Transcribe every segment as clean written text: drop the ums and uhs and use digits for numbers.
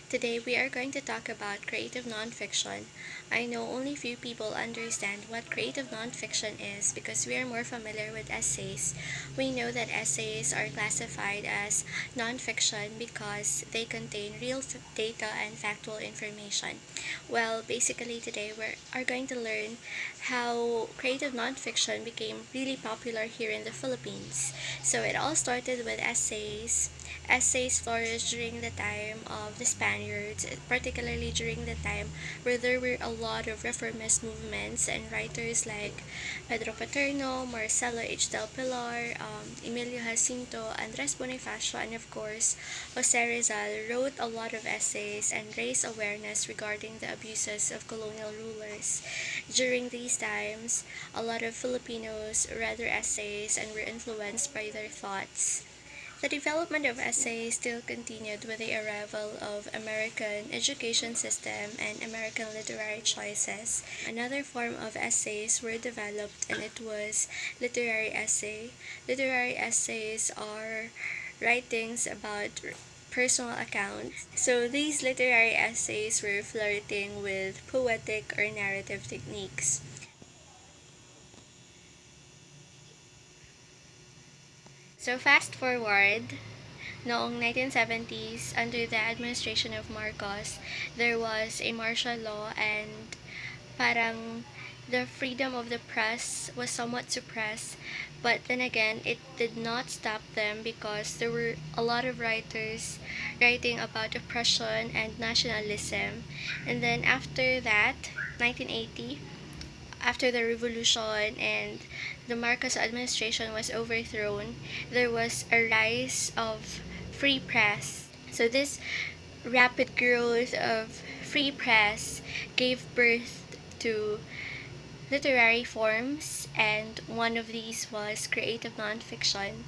Today we are going to talk about creative nonfiction. I know only few people understand what creative nonfiction is because we are more familiar with essays. We know that essays are classified as nonfiction because they contain real data and factual information. Well, basically today we are going to learn how creative nonfiction became really popular here in the Philippines. So it all started with essays. Essays flourished during the time of the Spaniards, particularly during the time where there were a lot of reformist movements, and writers like Pedro Paterno, Marcelo H. del Pilar, Emilio Jacinto, Andres Bonifacio, and of course, Jose Rizal wrote a lot of essays and raised awareness regarding the abuses of colonial rulers. During these times, a lot of Filipinos read their essays and were influenced by their thoughts. The development of essays still continued with the arrival of American education system and American literary choices. Another form of essays were developed and it was literary essay. Literary essays are writings about personal accounts. So these literary essays were flirting with poetic or narrative techniques. So fast forward, noong 1970s, under the administration of Marcos, there was a martial law and parang the freedom of the press was somewhat suppressed. But then again, it did not stop them because there were a lot of writers writing about oppression and nationalism. And then after that, 1980, after the revolution and the Marcos administration was overthrown, there was a rise of free press. So this rapid growth of free press gave birth to literary forms, and one of these was creative nonfiction.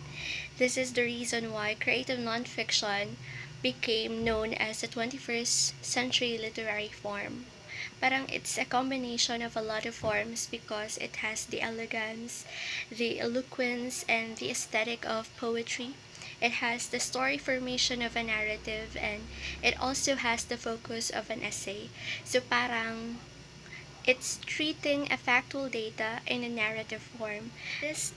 This is the reason why creative nonfiction became known as the 21st century literary form. Parang it's a combination of a lot of forms because it has the elegance, the eloquence, and the aesthetic of poetry. It has the story formation of a narrative, and it also has the focus of an essay. So parang it's treating a factual data in a narrative form. This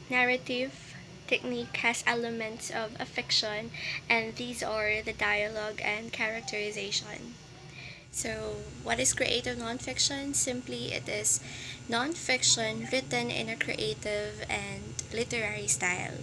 narrative technique has elements of a fiction, and these are the dialogue and characterization. So, what is creative nonfiction? Simply, it is nonfiction written in a creative and literary style.